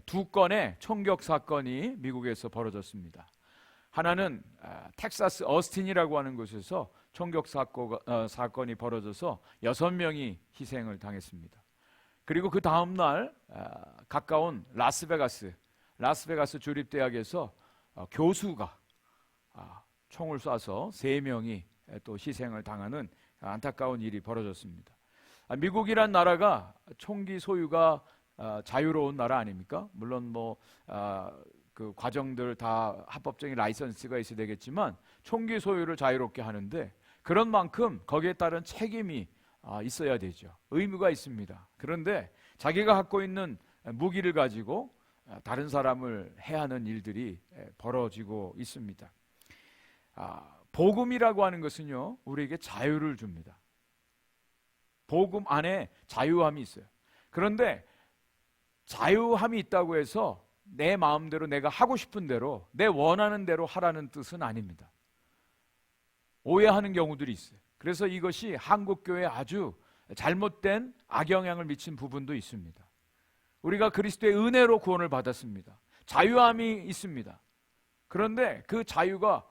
두 건의 총격 사건이 미국에서 벌어졌습니다. 하나는 텍사스 어스틴이라고 하는 곳에서 총격 사건이 벌어져서 6명이 희생을 당했습니다. 그리고 그 다음 날 가까운 라스베가스 주립대학에서 교수가 총을 쏴서 3명이 또 희생을 당하는 안타까운 일이 벌어졌습니다. 미국이란 나라가 총기 소유가 자유로운 나라 아닙니까? 물론 그 과정들 다 합법적인 라이선스가 있어야 되겠지만 총기 소유를 자유롭게 하는데 그런 만큼 거기에 따른 책임이 있어야 되죠. 의무가 있습니다. 그런데 자기가 갖고 있는 무기를 가지고 다른 사람을 해하는 일들이 벌어지고 있습니다. 복음이라고 하는 것은요, 우리에게 자유를 줍니다. 복음 안에 자유함이 있어요. 그런데 자유함이 있다고 해서 내 마음대로 내가 하고 싶은 대로 내 원하는 대로 하라는 뜻은 아닙니다. 오해하는 경우들이 있어요. 그래서 이것이 한국교회에 아주 잘못된 악영향을 미친 부분도 있습니다. 우리가 그리스도의 은혜로 구원을 받았습니다. 자유함이 있습니다. 그런데 그 자유가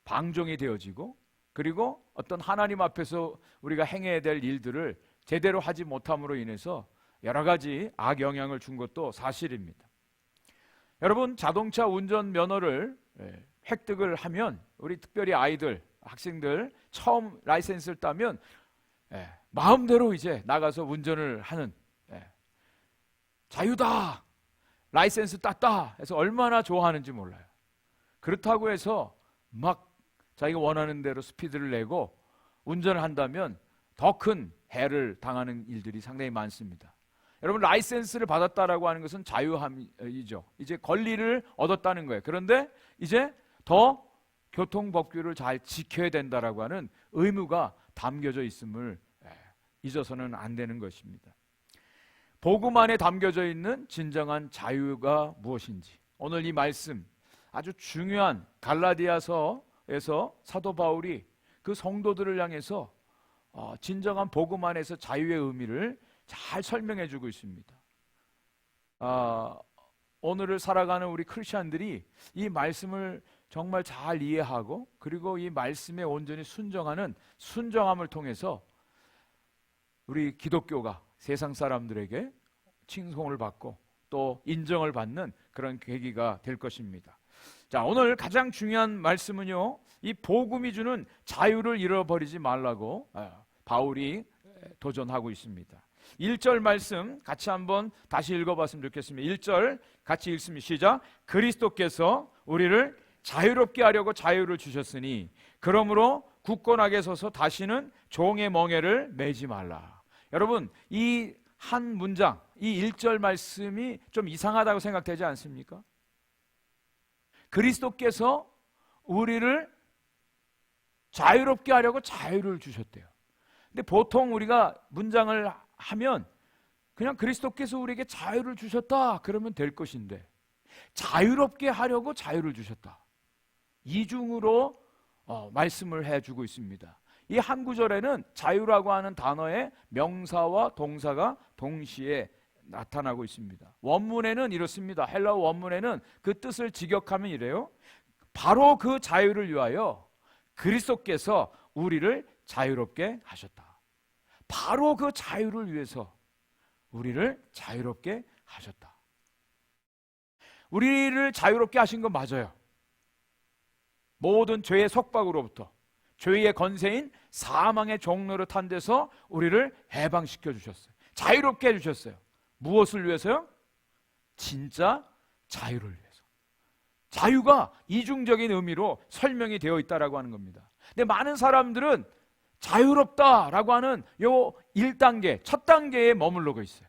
방종이 되어지고 그리고 어떤 하나님 앞에서 우리가 행해야 될 일들을 제대로 하지 못함으로 인해서 여러 가지 악영향을 준 것도 사실입니다. 여러분, 자동차 운전 면허를 획득을 하면 우리 특별히 아이들, 학생들 처음 라이센스를 따면 마음대로 이제 나가서 운전을 하는 자유다, 라이센스 땄다 해서 얼마나 좋아하는지 몰라요. 그렇다고 해서 막 자기가 원하는 대로 스피드를 내고 운전을 한다면 더 큰 해를 당하는 일들이 상당히 많습니다. 여러분, 라이센스를 받았다라고 하는 것은 자유함이죠. 이제 권리를 얻었다는 거예요. 그런데 이제 더 교통법규를 잘 지켜야 된다라고 하는 의무가 담겨져 있음을 잊어서는 안 되는 것입니다. 복음 안에 담겨져 있는 진정한 자유가 무엇인지, 오늘 이 말씀 아주 중요한 갈라디아서에서 사도 바울이 그 성도들을 향해서 진정한 복음 안에서 자유의 의미를 잘 설명해 주고 있습니다. 오늘을 살아가는 우리 크리스천들이 이 말씀을 정말 잘 이해하고 그리고 이 말씀에 온전히 순종하는 순종함을 통해서 우리 기독교가 세상 사람들에게 칭송을 받고 또 인정을 받는 그런 계기가 될 것입니다. 자, 오늘 가장 중요한 말씀은요, 이 복음이 주는 자유를 잃어버리지 말라고 바울이 도전하고 있습니다. 1절 말씀 같이 한번 다시 읽어봤으면 좋겠습니다. 1절 같이 읽습니다. 시작. 그리스도께서 우리를 자유롭게 하려고 자유를 주셨으니 그러므로 굳건하게 서서 다시는 종의 멍에를 매지 말라. 여러분, 이 한 문장, 이 1절 말씀이 좀 이상하다고 생각되지 않습니까? 그리스도께서 우리를 자유롭게 하려고 자유를 주셨대요. 근데 보통 우리가 문장을 하면 그냥 그리스도께서 우리에게 자유를 주셨다 그러면 될 것인데, 자유롭게 하려고 자유를 주셨다, 이중으로 말씀을 해주고 있습니다. 이 한 구절에는 자유라고 하는 단어의 명사와 동사가 동시에 나타나고 있습니다. 원문에는 이렇습니다. 헬라어 원문에는 그 뜻을 직역하면 이래요. 바로 그 자유를 위하여 그리스도께서 우리를 자유롭게 하셨다. 바로 그 자유를 위해서 우리를 자유롭게 하셨다. 우리를 자유롭게 하신 건 맞아요. 모든 죄의 속박으로부터, 죄의 건세인 사망의 종로를 탄 데서 우리를 해방시켜 주셨어요. 자유롭게 해주셨어요. 무엇을 위해서요? 진짜 자유를 위해서. 자유가 이중적인 의미로 설명이 되어 있다라고 하는 겁니다. 근데 많은 사람들은 자유롭다라고 하는 요 1단계, 첫 단계에 머물러고 있어요.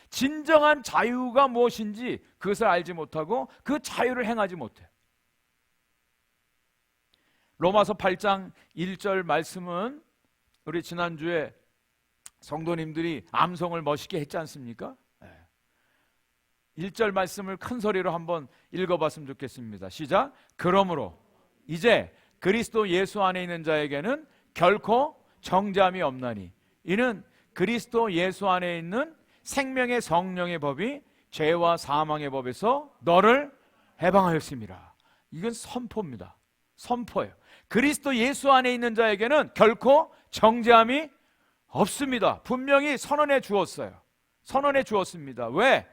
진정한 자유가 무엇인지 그것을 알지 못하고 그 자유를 행하지 못해요. 로마서 8장 1절 말씀은 우리 지난주에 성도님들이 암송을 멋있게 했지 않습니까? 1절 말씀을 큰 소리로 한번 읽어봤으면 좋겠습니다. 시작. 그러므로 이제 그리스도 예수 안에 있는 자에게는 결코 정죄함이 없나니 이는 그리스도 예수 안에 있는 생명의 성령의 법이 죄와 사망의 법에서 너를 해방하였습니다. 이건 선포입니다. 선포예요. 그리스도 예수 안에 있는 자에게는 결코 정죄함이 없습니다. 분명히 선언해 주었어요. 선언해 주었습니다. 왜?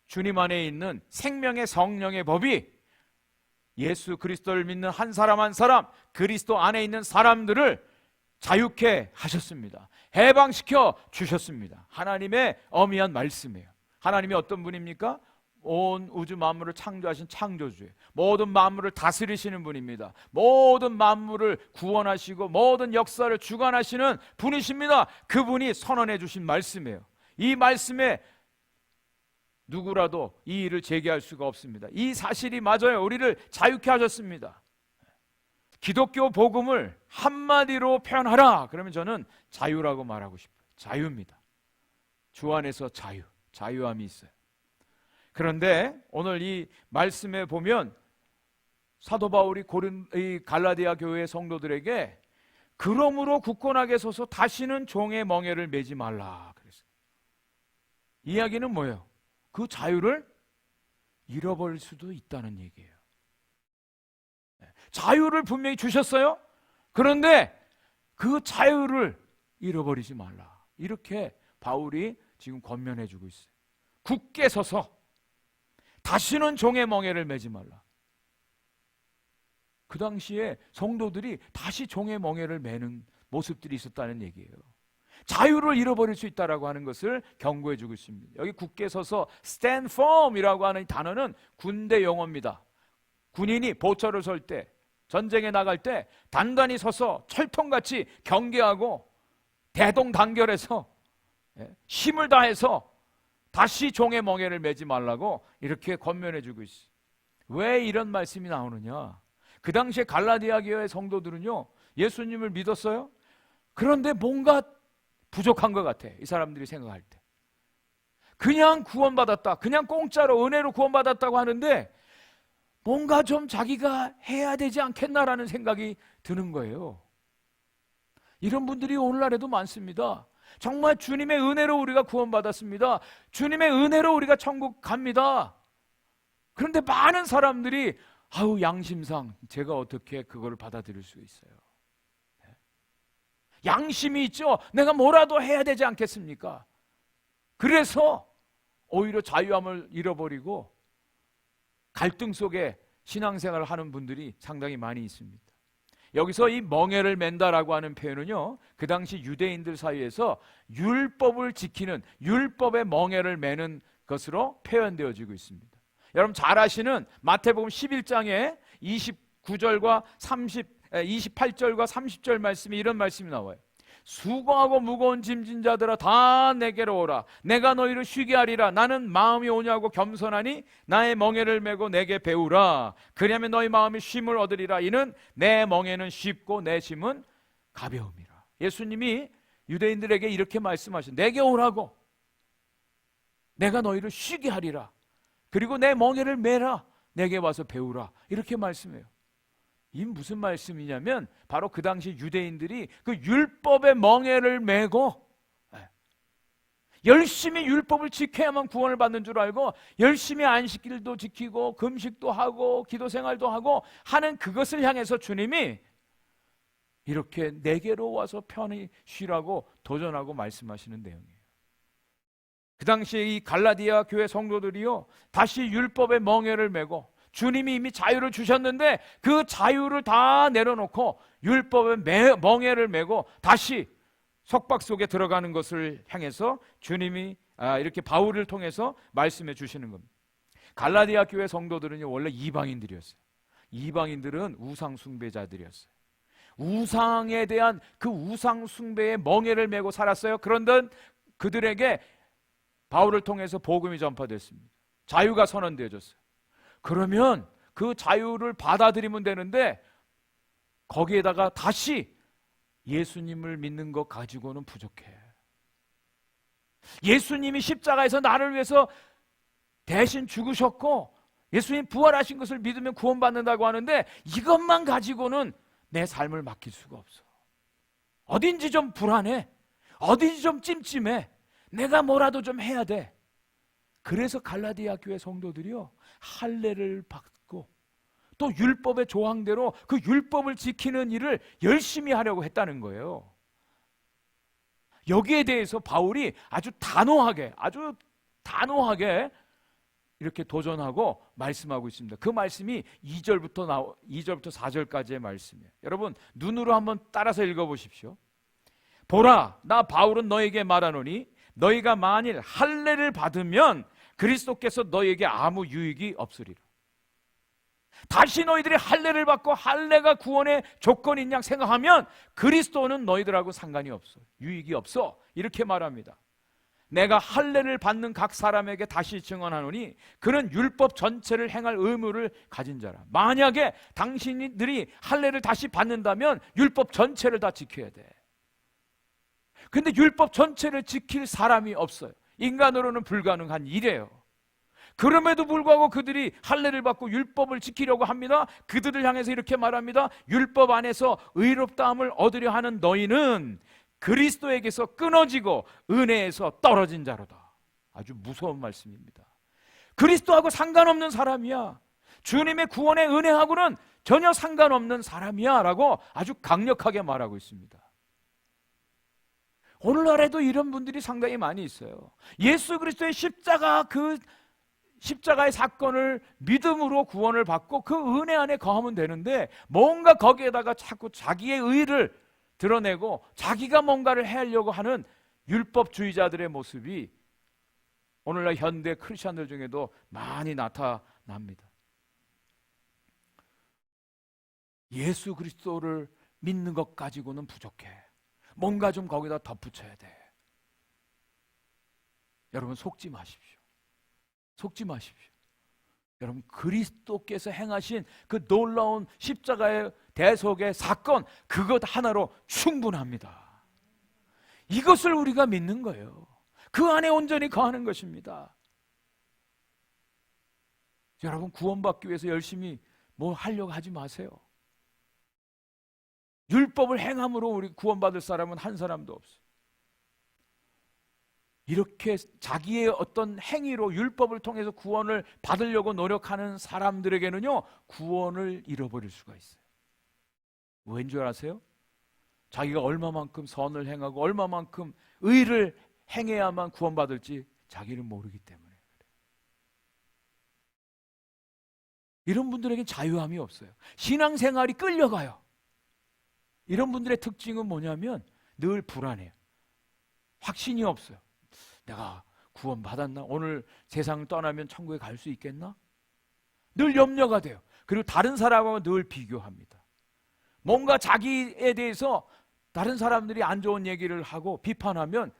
주님 안에 있는 생명의 성령의 법이 예수 그리스도를 믿는 한 사람 한 사람, 그리스도 안에 있는 사람들을 자유케 하셨습니다. 해방시켜 주셨습니다. 하나님의 어미한 말씀이에요. 하나님이 어떤 분입니까? 온 우주 만물을 창조하신 창조주예요. 모든 만물을 다스리시는 분입니다. 모든 만물을 구원하시고 모든 역사를 주관하시는 분이십니다. 그분이 선언해 주신 말씀이에요. 이 말씀에 누구라도 이 일을 제기할 수가 없습니다. 이 사실이 맞아요. 우리를 자유케 하셨습니다. 기독교 복음을 한마디로 표현하라 그러면 저는 자유라고 말하고 싶어요. 자유입니다. 주 안에서 자유, 자유함이 있어요. 그런데 오늘 이 말씀에 보면 사도 바울이 이 갈라디아 교회 성도들에게 그러므로 굳건하게 서서 다시는 종의 멍에를 매지 말라 그랬어요. 이야기는 뭐예요? 그 자유를 잃어버릴 수도 있다는 얘기예요. 자유를 분명히 주셨어요. 그런데 그 자유를 잃어버리지 말라. 이렇게 바울이 지금 권면해 주고 있어요. 굳게 서서 다시는 종의 멍에를 매지 말라. 그 당시에 성도들이 다시 종의 멍에를 매는 모습들이 있었다는 얘기예요. 자유를 잃어버릴 수 있다라고 하는 것을 경고해 주고 있습니다. 여기 굳게 서서 stand firm이라고 하는 단어는 군대 용어입니다. 군인이 보초를 설 때, 전쟁에 나갈 때 단단히 서서 철통같이 경계하고 대동단결해서 힘을 다해서 다시 종의 멍에를 매지 말라고 이렇게 권면해 주고 있어요. 왜 이런 말씀이 나오느냐? 그 당시에 갈라디아 교회 성도들은요, 예수님을 믿었어요. 그런데 뭔가 부족한 것 같아. 이 사람들이 생각할 때. 그냥 구원받았다. 그냥 공짜로 은혜로 구원받았다고 하는데 뭔가 좀 자기가 해야 되지 않겠나라는 생각이 드는 거예요. 이런 분들이 오늘날에도 많습니다. 정말 주님의 은혜로 우리가 구원받았습니다. 주님의 은혜로 우리가 천국 갑니다. 그런데 많은 사람들이 아우 양심상 제가 어떻게 그걸 받아들일 수 있어요? 양심이 있죠. 내가 뭐라도 해야 되지 않겠습니까? 그래서 오히려 자유함을 잃어버리고 갈등 속에 신앙생활을 하는 분들이 상당히 많이 있습니다. 여기서 이 멍에를 맨다라고 하는 표현은요, 그 당시 유대인들 사이에서 율법을 지키는, 율법의 멍에를 매는 것으로 표현되어지고 있습니다. 여러분 잘 아시는 마태복음 11장에 28절과 30절 말씀이 이런 말씀이 나와요. 수고하고 무거운 짐진 자들아 다 내게로 오라. 내가 너희를 쉬게 하리라. 나는 마음이 오냐고 겸손하니 나의 멍에를 메고 내게 배우라. 그리하면 너희 마음이 쉼을 얻으리라. 이는 내 멍에는 쉽고 내 짐은 가벼움이라. 예수님이 유대인들에게 이렇게 말씀하신, 내게 오라고. 내가 너희를 쉬게 하리라. 그리고 내 멍에를 메라. 내게 와서 배우라. 이렇게 말씀해요. 이 무슨 말씀이냐면 바로 그 당시 유대인들이 그 율법의 멍에를 메고 열심히 율법을 지켜야만 구원을 받는 줄 알고 열심히 안식일도 지키고 금식도 하고 기도 생활도 하고 하는 그것을 향해서 주님이 이렇게 내게로 와서 편히 쉬라고 도전하고 말씀하시는 내용이에요. 그 당시에 이 갈라디아 교회 성도들이요, 다시 율법의 멍에를 메고 주님이 이미 자유를 주셨는데 그 자유를 다 내려놓고 율법의 멍에를 메고 다시 속박 속에 들어가는 것을 향해서 주님이 이렇게 바울을 통해서 말씀해 주시는 겁니다. 갈라디아 교회 성도들은요, 원래 이방인들이었어요. 이방인들은 우상 숭배자들이었어요. 우상에 대한 그 우상 숭배의 멍에를 메고 살았어요. 그런데 그들에게 바울을 통해서 복음이 전파됐습니다. 자유가 선언되어졌어요. 그러면 그 자유를 받아들이면 되는데 거기에다가 다시 예수님을 믿는 것 가지고는 부족해. 예수님이 십자가에서 나를 위해서 대신 죽으셨고 예수님 부활하신 것을 믿으면 구원받는다고 하는데 이것만 가지고는 내 삶을 맡길 수가 없어. 어딘지 좀 불안해. 어딘지 좀 찜찜해. 내가 뭐라도 좀 해야 돼. 그래서 갈라디아 교회 성도들이요, 할례를 받고 또 율법의 조항대로 그 율법을 지키는 일을 열심히 하려고 했다는 거예요. 여기에 대해서 바울이 아주 단호하게 이렇게 도전하고 말씀하고 있습니다. 그 말씀이 2절부터 4절까지의 말씀이에요. 여러분 눈으로 한번 따라서 읽어보십시오. 보라, 나 바울은 너에게 말하노니 너희가 만일 할례를 받으면 그리스도께서 너희에게 아무 유익이 없으리라. 다시 너희들이 할례를 받고 할례가 구원의 조건인 양 생각하면 그리스도는 너희들하고 상관이 없어, 유익이 없어, 이렇게 말합니다. 내가 할례를 받는 각 사람에게 다시 증언하노니 그는 율법 전체를 행할 의무를 가진 자라. 만약에 당신들이 할례를 다시 받는다면 율법 전체를 다 지켜야 돼. 근데 율법 전체를 지킬 사람이 없어요. 인간으로는 불가능한 일이에요. 그럼에도 불구하고 그들이 할례를 받고 율법을 지키려고 합니다. 그들을 향해서 이렇게 말합니다. 율법 안에서 의롭다함을 얻으려 하는 너희는 그리스도에게서 끊어지고 은혜에서 떨어진 자로다. 아주 무서운 말씀입니다. 그리스도하고 상관없는 사람이야, 주님의 구원의 은혜하고는 전혀 상관없는 사람이야 라고 아주 강력하게 말하고 있습니다. 오늘날에도 이런 분들이 상당히 많이 있어요. 예수 그리스도의 십자가의 사건을 믿음으로 구원을 받고 그 은혜 안에 거하면 되는데 뭔가 거기에다가 자꾸 자기의 의를 드러내고 자기가 뭔가를 하려고 하는 율법주의자들의 모습이 오늘날 현대 크리스천들 중에도 많이 나타납니다. 예수 그리스도를 믿는 것 가지고는 부족해, 뭔가 좀 거기다 덧붙여야 돼. 여러분 속지 마십시오. 속지 마십시오. 여러분 그리스도께서 행하신 그 놀라운 십자가의 대속의 사건, 그것 하나로 충분합니다. 이것을 우리가 믿는 거예요. 그 안에 온전히 거하는 것입니다. 여러분 구원받기 위해서 열심히 뭐 하려고 하지 마세요. 율법을 행함으로 우리 구원받을 사람은 한 사람도 없어요. 이렇게 자기의 어떤 행위로 율법을 통해서 구원을 받으려고 노력하는 사람들에게는요, 구원을 잃어버릴 수가 있어요. 왠 줄 아세요? 자기가 얼마만큼 선을 행하고 얼마만큼 의를 행해야만 구원받을지 자기는 모르기 때문에 그래요. 이런 분들에겐 자유함이 없어요. 신앙생활이 끌려가요. 이런 분들의 특징은 뭐냐면 늘 불안해요. 확신이 없어요. 내가 구원 받았나? 오늘 세상을 떠나면 천국에 갈 수 있겠나? 늘 염려가 돼요. 그리고 다른 사람하고 늘 비교합니다. 뭔가 자기에 대해서 다른 사람들이 안 좋은 얘기를 하고 비판하면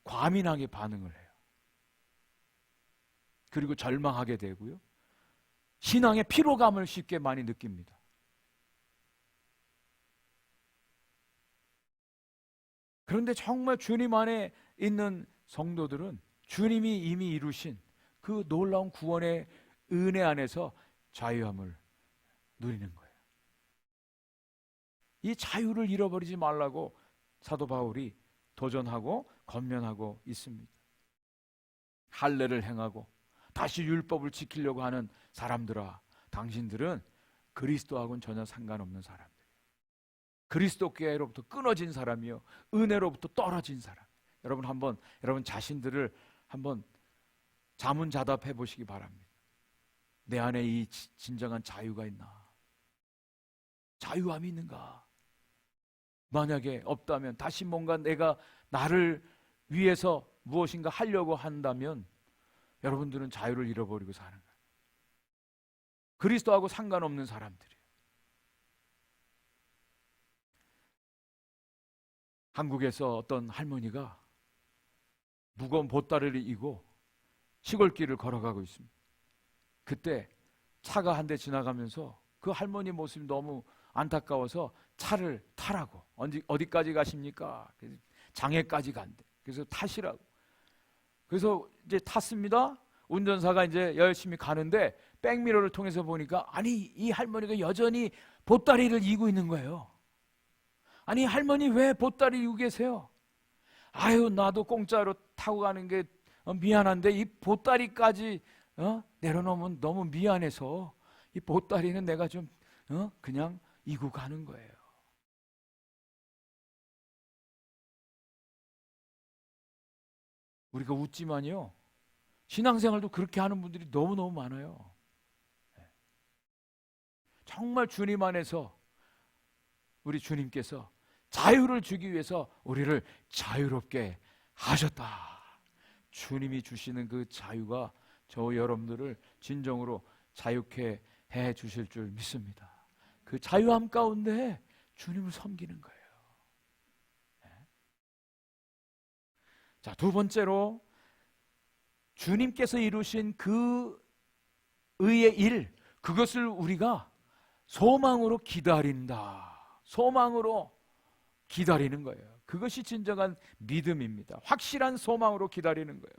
과민하게 반응을 해요. 그리고 절망하게 되고요, 신앙의 피로감을 쉽게 많이 느낍니다. 그런데 정말 주님 안에 있는 성도들은 주님이 이미 이루신 그 놀라운 구원의 은혜 안에서 자유함을 누리는 거예요. 이 자유를 잃어버리지 말라고 사도 바울이 도전하고 권면하고 있습니다. 할례를 행하고 다시 율법을 지키려고 하는 사람들아, 당신들은 그리스도하고는 전혀 상관없는 사람들, 그리스도께로부터 끊어진 사람이요, 은혜로부터 떨어진 사람. 여러분 자신들을 한번 자문자답해 보시기 바랍니다. 내 안에 이 진정한 자유가 있나? 자유함이 있는가? 만약에 없다면, 다시 뭔가 내가 나를 위해서 무엇인가 하려고 한다면 여러분들은 자유를 잃어버리고 사는 거예요. 그리스도하고 상관없는 사람들이에요. 한국에서 어떤 할머니가 무거운 보따리를 이고 시골길을 걸어가고 있습니다. 그때 차가 한 대 지나가면서 그 할머니 모습이 너무 안타까워서 차를 타라고. 어디까지 가십니까? 장애까지 간대. 그래서 타시라고. 그래서 이제 탔습니다. 운전사가 이제 열심히 가는데 백미러를 통해서 보니까 아니, 이 할머니가 여전히 보따리를 이고 있는 거예요. 아니, 할머니 왜 보따리 이고 계세요? 아유, 나도 공짜로 타고 가는 게 미안한데 이 보따리까지 내려놓으면 너무 미안해서 이 보따리는 내가 좀 그냥 이고 가는 거예요. 우리가 웃지만요, 신앙생활도 그렇게 하는 분들이 너무너무 많아요. 정말 주님 안에서 우리 주님께서 자유를 주기 위해서 우리를 자유롭게 하셨다. 주님이 주시는 그 자유가 저 여러분들을 진정으로 자유케 해 주실 줄 믿습니다. 그 자유함 가운데 주님을 섬기는 거예요. 자, 두 번째로 주님께서 이루신 그 의의 일, 그것을 우리가 소망으로 기다린다. 소망으로 기다리는 거예요. 그것이 진정한 믿음입니다. 확실한 소망으로 기다리는 거예요.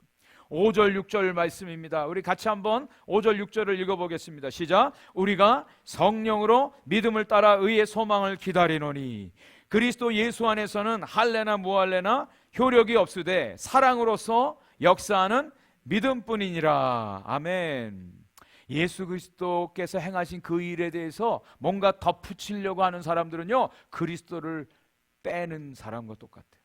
5절 6절 말씀입니다. 우리 같이 한번 5절 6절을 읽어보겠습니다. 시작. 우리가 성령으로 믿음을 따라 의의 소망을 기다리노니 그리스도 예수 안에서는 할례나 무할례나 효력이 없으되 사랑으로서 역사하는 믿음뿐이니라. 아멘. 예수 그리스도께서 행하신 그 일에 대해서 뭔가 덧붙이려고 하는 사람들은요, 그리스도를 빼는 사람과 똑같아요.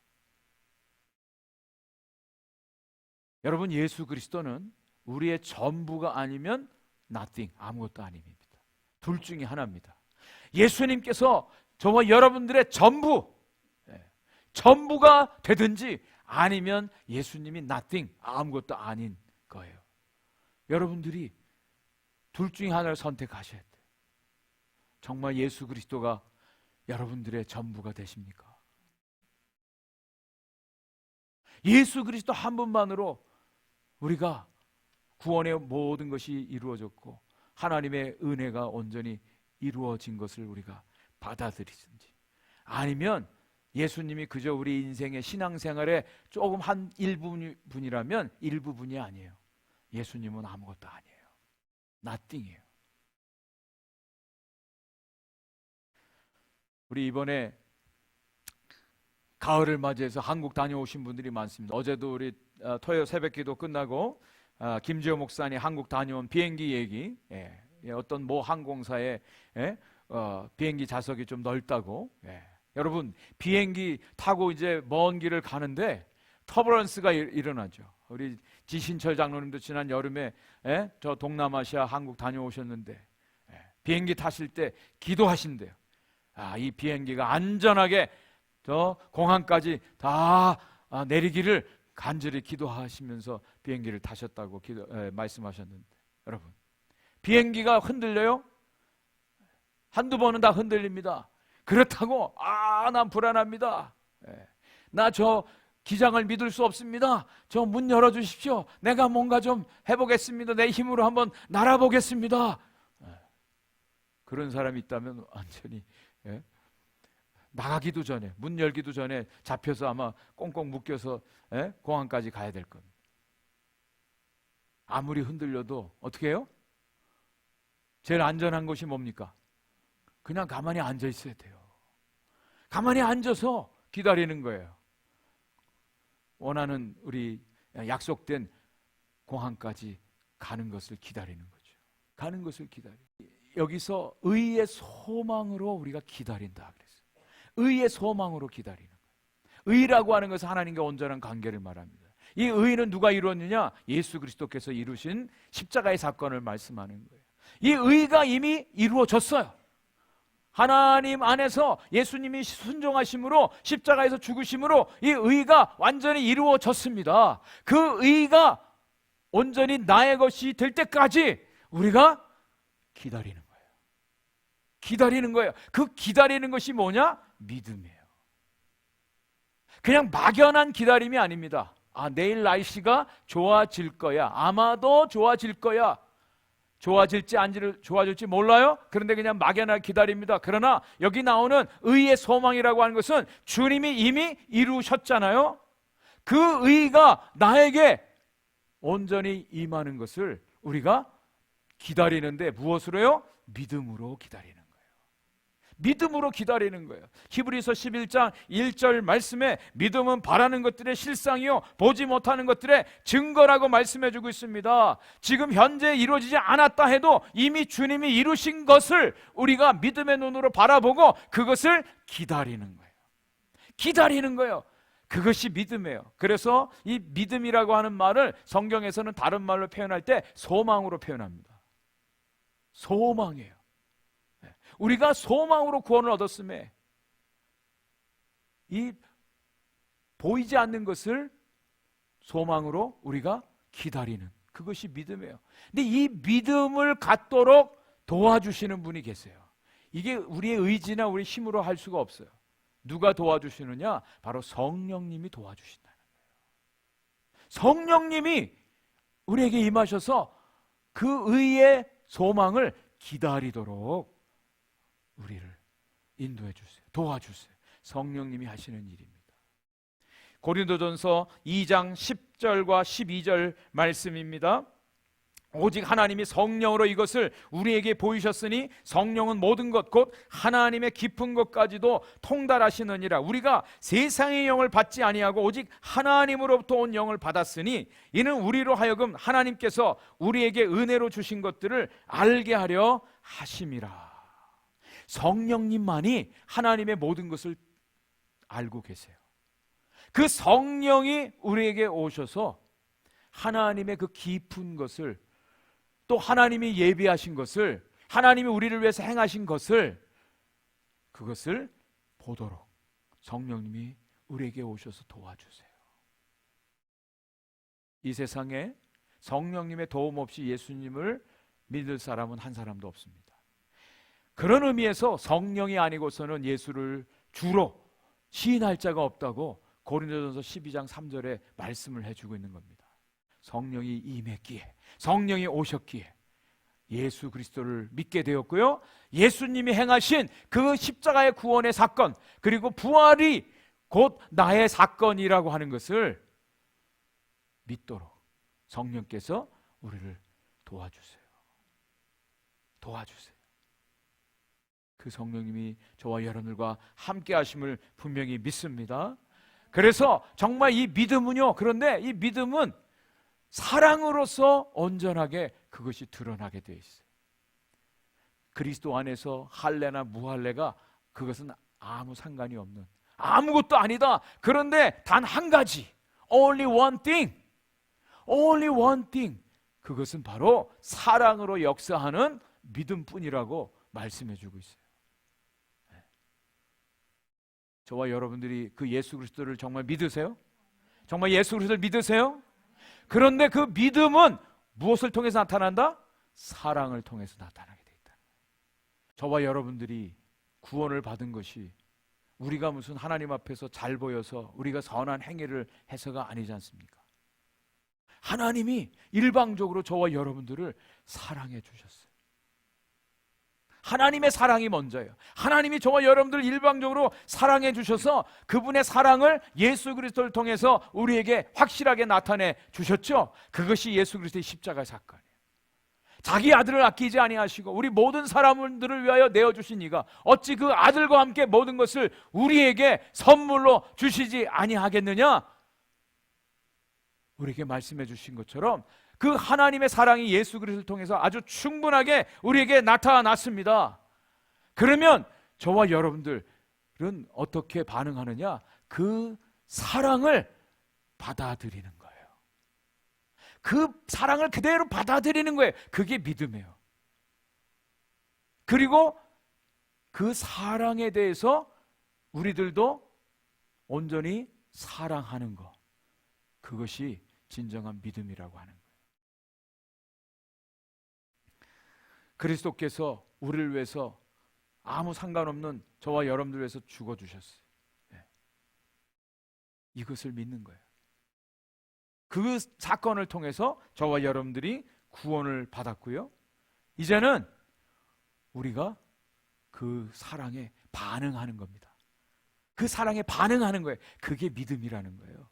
여러분, 예수 그리스도는 우리의 전부가 아니면 nothing, 아무것도 아닙니다. 둘 중에 하나입니다. 예수님께서 저와 여러분들의 전부가 되든지 아니면 예수님이 nothing, 아무것도 아닌 거예요. 여러분들이 둘 중에 하나를 선택하셔야 돼요. 정말 예수 그리스도가 여러분들의 전부가 되십니까? 예수 그리스도 한 분만으로 우리가 구원의 모든 것이 이루어졌고 하나님의 은혜가 온전히 이루어진 것을 우리가 받아들이든지, 아니면 예수님이 그저 우리 인생의 신앙생활에 조금 한 일부분이라면 일부분이 아니에요. 예수님은 아무것도 아니에요. nothing이에요. 우리 이번에 가을을 맞이해서 한국 다녀오신 분들이 많습니다. 어제도 우리 토요일 새벽기도 끝나고 김지호 목사님 한국 다녀온 비행기 얘기, 어떤 모 항공사의 비행기 좌석이 좀 넓다고. 여러분, 비행기 타고 이제 먼 길을 가는데 터뷸런스가 일어나죠. 우리 지신철 장로님도 지난 여름에 저 동남아시아 한국 다녀오셨는데 비행기 타실 때 기도하신대요. 이 비행기가 안전하게 저 공항까지 다 내리기를 간절히 기도하시면서 비행기를 타셨다고 말씀하셨는데, 여러분, 비행기가 흔들려요? 한두 번은 다 흔들립니다. 그렇다고 난 불안합니다. 나 저 기장을 믿을 수 없습니다. 저 문 열어주십시오. 내가 뭔가 좀 해보겠습니다. 내 힘으로 한번 날아보겠습니다. 그런 사람이 있다면 완전히 나가기도 전에, 문 열기도 전에 잡혀서 아마 꽁꽁 묶여서 공항까지 가야 될 겁니다. 아무리 흔들려도 어떻게 해요? 제일 안전한 것이 뭡니까? 그냥 가만히 앉아 있어야 돼요. 가만히 앉아서 기다리는 거예요. 원하는 우리 약속된 공항까지 가는 것을 기다리는 거죠. 가는 것을 기다리고, 여기서 의의 소망으로 우리가 기다린다 그랬어요. 의의 소망으로 기다리는 거예요. 의라고 하는 것은 하나님과 온전한 관계를 말합니다. 이 의는 누가 이루었느냐? 예수 그리스도께서 이루신 십자가의 사건을 말씀하는 거예요. 이 의가 이미 이루어졌어요. 하나님 안에서 예수님이 순종하심으로 십자가에서 죽으심으로 이 의가 완전히 이루어졌습니다. 그 의가 온전히 나의 것이 될 때까지 우리가 기다리는 거예요. 기다리는 거예요. 그 기다리는 것이 뭐냐? 믿음이에요. 그냥 막연한 기다림이 아닙니다. 내일 날씨가 좋아질 거야. 아마도 좋아질 거야. 좋아질지 안 좋아질지 몰라요. 그런데 그냥 막연하게 기다립니다. 그러나 여기 나오는 의의 소망이라고 하는 것은 주님이 이미 이루셨잖아요. 그 의가 나에게 온전히 임하는 것을 우리가 기다리는데 무엇으로요? 믿음으로 기다리는 거예요. 믿음으로 기다리는 거예요. 히브리서 11장 1절 말씀에 믿음은 바라는 것들의 실상이요 보지 못하는 것들의 증거라고 말씀해 주고 있습니다. 지금 현재 이루어지지 않았다 해도 이미 주님이 이루신 것을 우리가 믿음의 눈으로 바라보고 그것을 기다리는 거예요. 기다리는 거예요. 그것이 믿음이에요. 그래서 이 믿음이라고 하는 말을 성경에서는 다른 말로 표현할 때 소망으로 표현합니다. 소망이에요. 우리가 소망으로 구원을 얻었음에 이 보이지 않는 것을 소망으로 우리가 기다리는 그것이 믿음이에요. 근데 이 믿음을 갖도록 도와주시는 분이 계세요. 이게 우리의 의지나 우리 힘으로 할 수가 없어요. 누가 도와주시느냐? 바로 성령님이 도와주신다는 거예요. 성령님이 우리에게 임하셔서 그 의의 소망을 기다리도록 우리를 인도해 주세요. 도와주세요. 성령님이 하시는 일입니다. 고린도전서 2장 10절과 12절 말씀입니다. 오직 하나님이 성령으로 이것을 우리에게 보이셨으니 성령은 모든 것 곧 하나님의 깊은 것까지도 통달하시느니라. 우리가 세상의 영을 받지 아니하고 오직 하나님으로부터 온 영을 받았으니 이는 우리로 하여금 하나님께서 우리에게 은혜로 주신 것들을 알게 하려 하심이라. 성령님만이 하나님의 모든 것을 알고 계세요. 그 성령이 우리에게 오셔서 하나님의 그 깊은 것을 또 하나님이 예비하신 것을 하나님이 우리를 위해서 행하신 것을 그것을 보도록 성령님이 우리에게 오셔서 도와주세요. 이 세상에 성령님의 도움 없이 예수님을 믿을 사람은 한 사람도 없습니다. 그런 의미에서 성령이 아니고서는 예수를 주로 시인할 자가 없다고 고린도전서 12장 3절에 말씀을 해주고 있는 겁니다. 성령이 임했기에 성령이 오셨기에 예수 그리스도를 믿게 되었고요, 예수님이 행하신 그 십자가의 구원의 사건 그리고 부활이 곧 나의 사건이라고 하는 것을 믿도록 성령께서 우리를 도와주세요. 도와주세요. 그 성령님이 저와 여러분들과 함께 하심을 분명히 믿습니다. 그래서 정말 이 믿음은요, 그런데 이 믿음은 사랑으로서 온전하게 그것이 드러나게 되어 있어요. 그리스도 안에서 할례나 무할례가 그것은 아무 상관이 없는 아무것도 아니다. 그런데 단 한 가지, only one thing, only one thing, 그것은 바로 사랑으로 역사하는 믿음뿐이라고 말씀해 주고 있어요. 저와 여러분들이 그 예수 그리스도를 정말 믿으세요? 정말 예수 그리스도를 믿으세요? 그런데 그 믿음은 무엇을 통해서 나타난다? 사랑을 통해서 나타나게 돼 있다. 저와 여러분들이 구원을 받은 것이 우리가 무슨 하나님 앞에서 잘 보여서 우리가 선한 행위를 해서가 아니지 않습니까? 하나님이 일방적으로 저와 여러분들을 사랑해 주셨어요. 하나님의 사랑이 먼저예요. 하나님이 저와 여러분들을 일방적으로 사랑해 주셔서 그분의 사랑을 예수 그리스도를 통해서 우리에게 확실하게 나타내 주셨죠. 그것이 예수 그리스도의 십자가의 사건이에요. 자기 아들을 아끼지 아니하시고 우리 모든 사람들을 위하여 내어주신 이가 어찌 그 아들과 함께 모든 것을 우리에게 선물로 주시지 아니하겠느냐? 우리에게 말씀해 주신 것처럼 그 하나님의 사랑이 예수 그리스도를 통해서 아주 충분하게 우리에게 나타났습니다. 그러면 저와 여러분들은 어떻게 반응하느냐? 그 사랑을 받아들이는 거예요. 그 사랑을 그대로 받아들이는 거예요. 그게 믿음이에요. 그리고 그 사랑에 대해서 우리들도 온전히 사랑하는 것, 그것이 진정한 믿음이라고 하는 거예요. 그리스도께서 우리를 위해서 아무 상관없는 저와 여러분들 위해서 죽어주셨어요. 이것을 믿는 거예요. 그 사건을 통해서 저와 여러분들이 구원을 받았고요, 이제는 우리가 그 사랑에 반응하는 겁니다. 그 사랑에 반응하는 거예요. 그게 믿음이라는 거예요.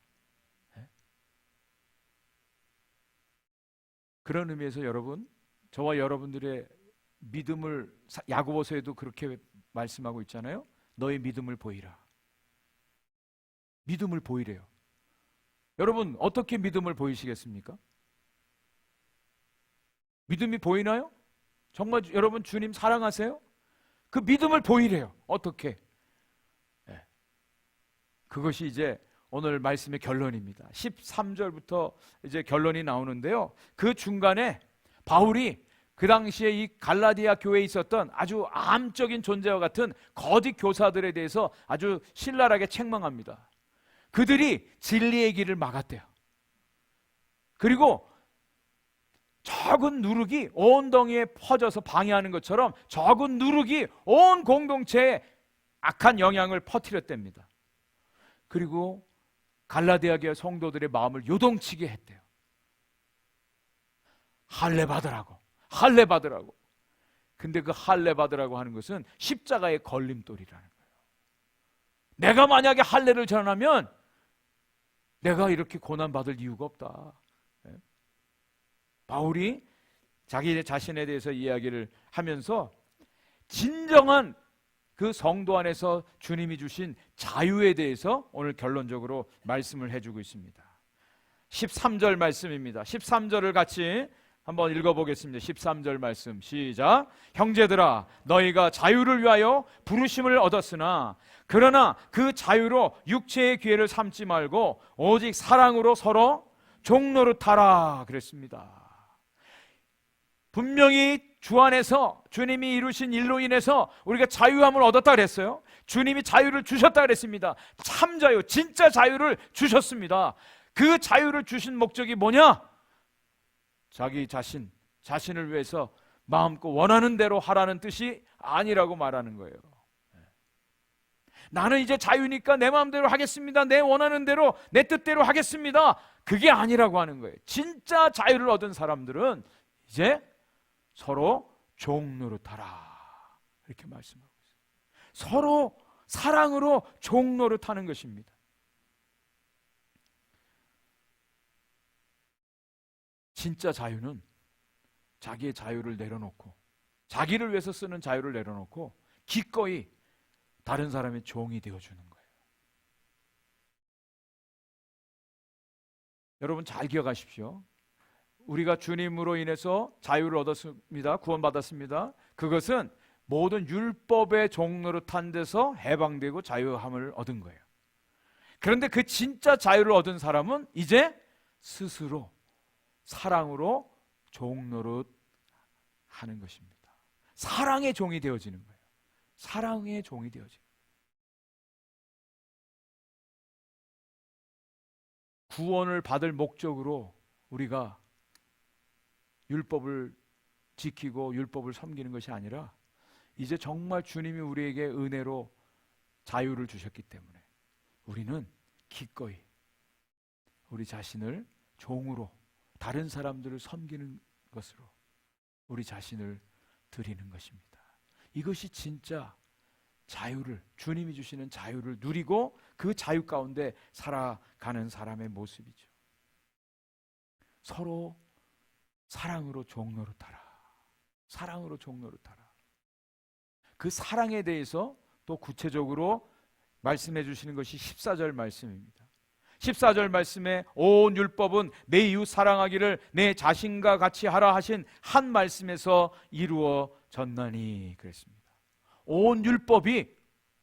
그런 의미에서 여러분, 저와 여러분들의 믿음을 야고보서에도 그렇게 말씀하고 있잖아요. 너의 믿음을 보이라. 믿음을 보이래요. 여러분 어떻게 믿음을 보이시겠습니까? 믿음이 보이나요? 정말 여러분 주님 사랑하세요? 그 믿음을 보이래요. 어떻게? 네. 그것이 이제 오늘 말씀의 결론입니다. 13절부터 이제 결론이 나오는데요. 그 중간에 바울이 그 당시에 이 갈라디아 교회에 있었던 아주 암적인 존재와 같은 거짓 교사들에 대해서 아주 신랄하게 책망합니다. 그들이 진리의 길을 막았대요. 그리고 적은 누룩이 온 덩이에 퍼져서 방해하는 것처럼 적은 누룩이 온 공동체에 악한 영향을 퍼뜨렸답니다. 그리고 갈라디아 교회 성도들의 마음을 요동치게 했대요. 할례 받으라고, 할례 받으라고. 근데 그 할례 받으라고 하는 것은 십자가의 걸림돌이라는 거예요. 내가 만약에 할례를 전하면 내가 이렇게 고난받을 이유가 없다. 바울이 자기 자신에 대해서 이야기를 하면서 진정한 그 성도 안에서 주님이 주신 자유에 대해서 오늘 결론적으로 말씀을 해주고 있습니다. 13절 말씀입니다. 13절을 같이 한번 읽어보겠습니다. 13절 말씀 시작. 형제들아 너희가 자유를 위하여 부르심을 얻었으나 그러나 그 자유로 육체의 기회를 삼지 말고 오직 사랑으로 서로 종노릇하라 그랬습니다. 분명히 주 안에서 주님이 이루신 일로 인해서 우리가 자유함을 얻었다 그랬어요. 주님이 자유를 주셨다 그랬습니다. 참 자유, 진짜 자유를 주셨습니다. 그 자유를 주신 목적이 뭐냐? 자기 자신을 위해서 마음껏 원하는 대로 하라는 뜻이 아니라고 말하는 거예요. 나는 이제 자유니까 내 마음대로 하겠습니다. 내 원하는 대로, 내 뜻대로 하겠습니다. 그게 아니라고 하는 거예요. 진짜 자유를 얻은 사람들은 이제 서로 종노릇하라 이렇게 말씀하고 있어요. 서로 사랑으로 종노릇하는 것입니다. 진짜 자유는 자기의 자유를 내려놓고 자기를 위해서 쓰는 자유를 내려놓고 기꺼이 다른 사람의 종이 되어주는 거예요. 여러분 잘 기억하십시오. 우리가 주님으로 인해서 자유를 얻었습니다. 구원받았습니다. 그것은 모든 율법의 종노릇한 데서 해방되고 자유함을 얻은 거예요. 그런데 그 진짜 자유를 얻은 사람은 이제 스스로 사랑으로 종노릇 하는 것입니다. 사랑의 종이 되어지는 거예요. 사랑의 종이 되어지는 거예요. 구원을 받을 목적으로 우리가 율법을 지키고 율법을 섬기는 것이 아니라 이제 정말 주님이 우리에게 은혜로 자유를 주셨기 때문에 우리는 기꺼이 우리 자신을 종으로 다른 사람들을 섬기는 것으로 우리 자신을 드리는 것입니다. 이것이 진짜 자유를, 주님이 주시는 자유를 누리고 그 자유 가운데 살아가는 사람의 모습이죠. 서로 사랑으로 종노릇하라. 사랑으로 종노릇하라. 그 사랑에 대해서 또 구체적으로 말씀해 주시는 것이 14절 말씀입니다. 14절 말씀에 온 율법은 내 이웃 사랑하기를 내 자신과 같이 하라 하신 한 말씀에서 이루어졌나니 그랬습니다. 온 율법이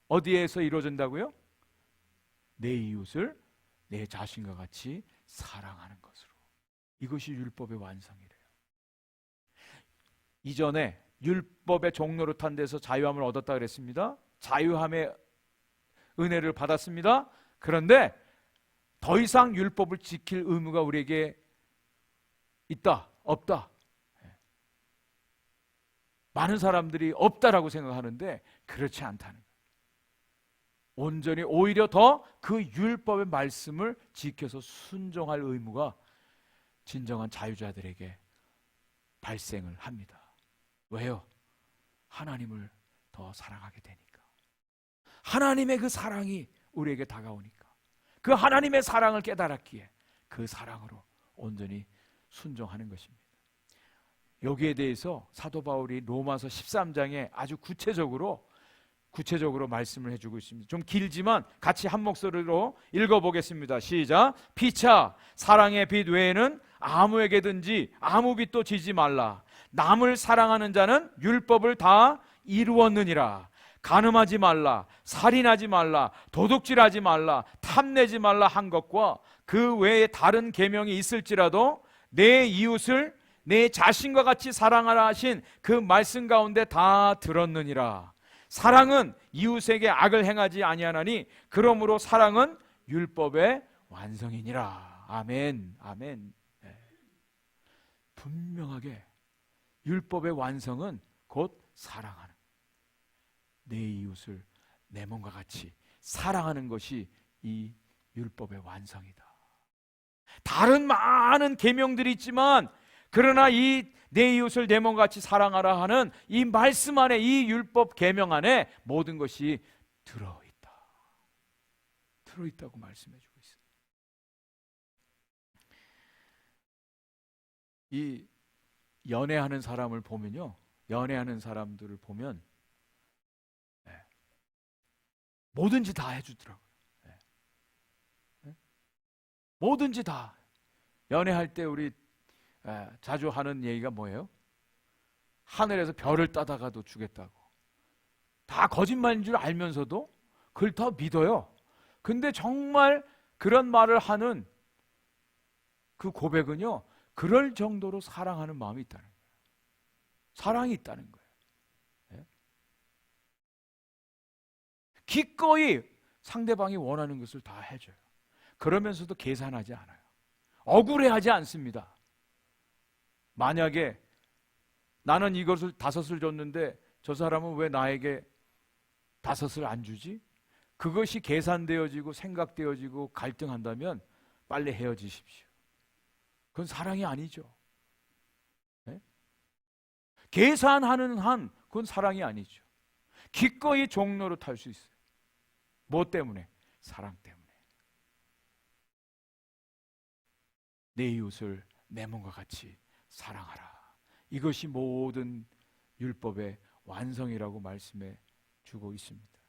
어디에서 이루어진다고요? 내 이웃을 내 자신과 같이 사랑하는 것으로. 이것이 율법의 완성이래요. 이전에 율법의 종노릇한 데서 자유함을 얻었다 그랬습니다. 자유함의 은혜를 받았습니다. 그런데 더 이상 율법을 지킬 의무가 우리에게 있다, 없다. 많은 사람들이 없다라고 생각하는데 그렇지 않다는 거예요. 온전히 오히려 더 그 율법의 말씀을 지켜서 순종할 의무가 진정한 자유자들에게 발생을 합니다. 왜요? 하나님을 더 사랑하게 되니까. 하나님의 그 사랑이 우리에게 다가오니까. 그 하나님의 사랑을 깨달았기에 그 사랑으로 온전히 순종하는 것입니다. 여기에 대해서 사도 바울이 로마서 13장에 아주 구체적으로 구체적으로 말씀을 해주고 있습니다. 좀 길지만 같이 한 목소리로 읽어보겠습니다. 시작. 피차 사랑의 빛 외에는 아무에게든지 아무 빛도 지지 말라. 남을 사랑하는 자는 율법을 다 이루었느니라. 간음하지 말라, 살인하지 말라, 도둑질하지 말라, 탐내지 말라 한 것과 그 외에 다른 계명이 있을지라도 내 이웃을 내 자신과 같이 사랑하라 하신 그 말씀 가운데 다 들었느니라. 사랑은 이웃에게 악을 행하지 아니하나니 그러므로 사랑은 율법의 완성이니라. 아멘. 아멘. 네. 분명하게 율법의 완성은 곧 사랑하는, 내 이웃을 내 몸과 같이 사랑하는 것이 이 율법의 완성이다. 다른 많은 계명들이 있지만 그러나 이 내 이웃을 내 몸과 같이 사랑하라 하는 이 말씀 안에, 이 율법 계명 안에 모든 것이 들어있다. 들어있다고 말씀해 주고 있습니다. 이 연애하는 사람을 보면요, 연애하는 사람들을 보면 뭐든지 다 해주더라고요. 뭐든지 다. 연애할 때 우리 자주 하는 얘기가 뭐예요? 하늘에서 별을 따다가도 주겠다고. 다 거짓말인 줄 알면서도 그걸 더 믿어요. 근데 정말 그런 말을 하는 그 고백은요, 그럴 정도로 사랑하는 마음이 있다는 거예요. 사랑이 있다는 거예요. 기꺼이 상대방이 원하는 것을 다 해줘요. 그러면서도 계산하지 않아요. 억울해하지 않습니다. 만약에 나는 이것을 5을 줬는데 저 사람은 왜 나에게 5을 안 주지? 그것이 계산되어지고 생각되어지고 갈등한다면 빨리 헤어지십시오. 그건 사랑이 아니죠. 네? 계산하는 한 그건 사랑이 아니죠. 기꺼이 종로로 탈 수 있어요. 뭐 때문에? 사랑 때문에. 내 이웃을 내 몸과 같이 사랑하라. 이것이 모든 율법의 완성이라고 말씀해 주고 있습니다.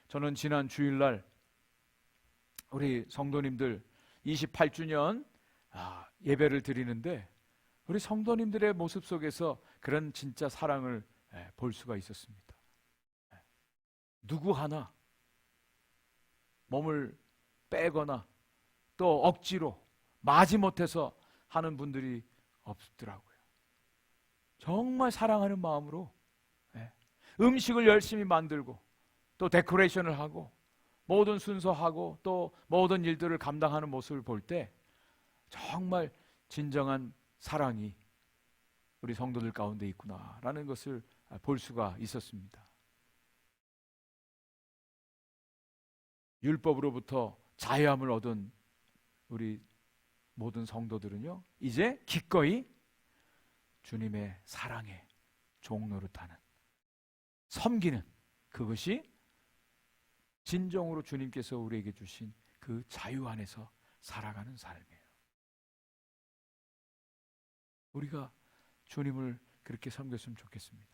저는 지난 주일날 우리 성도님들 28주년 예배를 드리는데 우리 성도님들의 모습 속에서 그런 진짜 사랑을 볼 수가 있었습니다. 누구 하나 몸을 빼거나 또 억지로 마지못해서 하는 분들이 없더라고요. 정말 사랑하는 마음으로 음식을 열심히 만들고 또 데코레이션을 하고 모든 순서하고 또 모든 일들을 감당하는 모습을 볼 때 정말 진정한 사랑이 우리 성도들 가운데 있구나라는 것을 볼 수가 있었습니다. 율법으로부터 자유함을 얻은 우리 모든 성도들은요, 이제 기꺼이 주님의 사랑의 종노릇하는, 섬기는, 그것이 진정으로 주님께서 우리에게 주신 그 자유 안에서 살아가는 삶이에요. 우리가 주님을 그렇게 섬겼으면 좋겠습니다.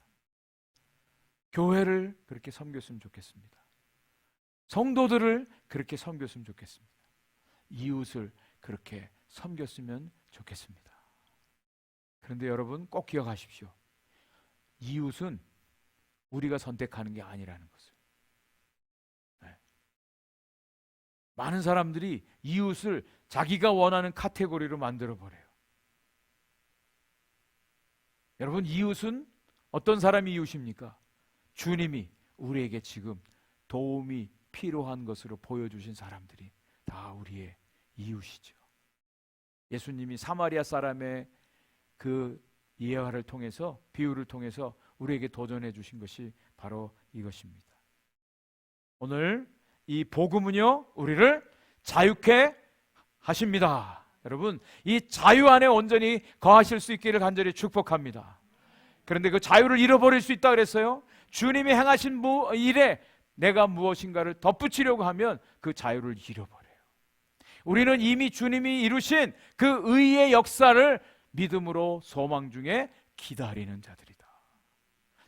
교회를 그렇게 섬겼으면 좋겠습니다. 성도들을 그렇게 섬겼으면 좋겠습니다. 이웃을 그렇게 섬겼으면 좋겠습니다. 그런데 여러분 꼭 기억하십시오. 이웃은 우리가 선택하는 게 아니라는 것을. 많은 사람들이 이웃을 자기가 원하는 카테고리로 만들어버려요. 여러분, 이웃은 어떤 사람이 이웃입니까? 주님이 우리에게 지금 도움이 필요한 것으로 보여주신 사람들이 다 우리의 이웃이죠. 예수님이 사마리아 사람의 그 예화를 통해서, 비유를 통해서 우리에게 도전해 주신 것이 바로 이것입니다. 오늘 이 복음은요, 우리를 자유케 하십니다. 여러분, 이 자유 안에 온전히 거하실 수 있기를 간절히 축복합니다. 그런데 그 자유를 잃어버릴 수 있다 그랬어요. 주님이 행하신 일에 내가 무엇인가를 덧붙이려고 하면 그 자유를 잃어버려요. 우리는 이미 주님이 이루신 그 의의 역사를 믿음으로 소망 중에 기다리는 자들이다.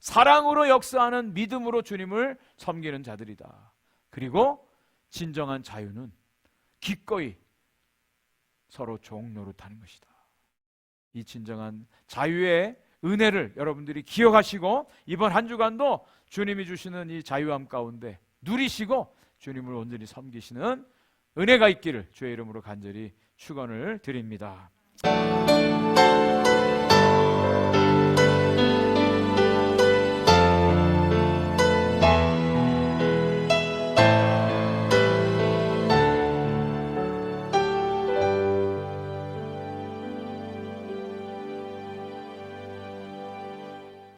사랑으로 역사하는 믿음으로 주님을 섬기는 자들이다. 그리고 진정한 자유는 기꺼이 서로 종노릇하는 것이다. 이 진정한 자유의 은혜를 여러분들이 기억하시고 이번 한 주간도 주님이 주시는 이 자유함 가운데 누리시고 주님을 온전히 섬기시는 은혜가 있기를 주의 이름으로 간절히 축원을 드립니다.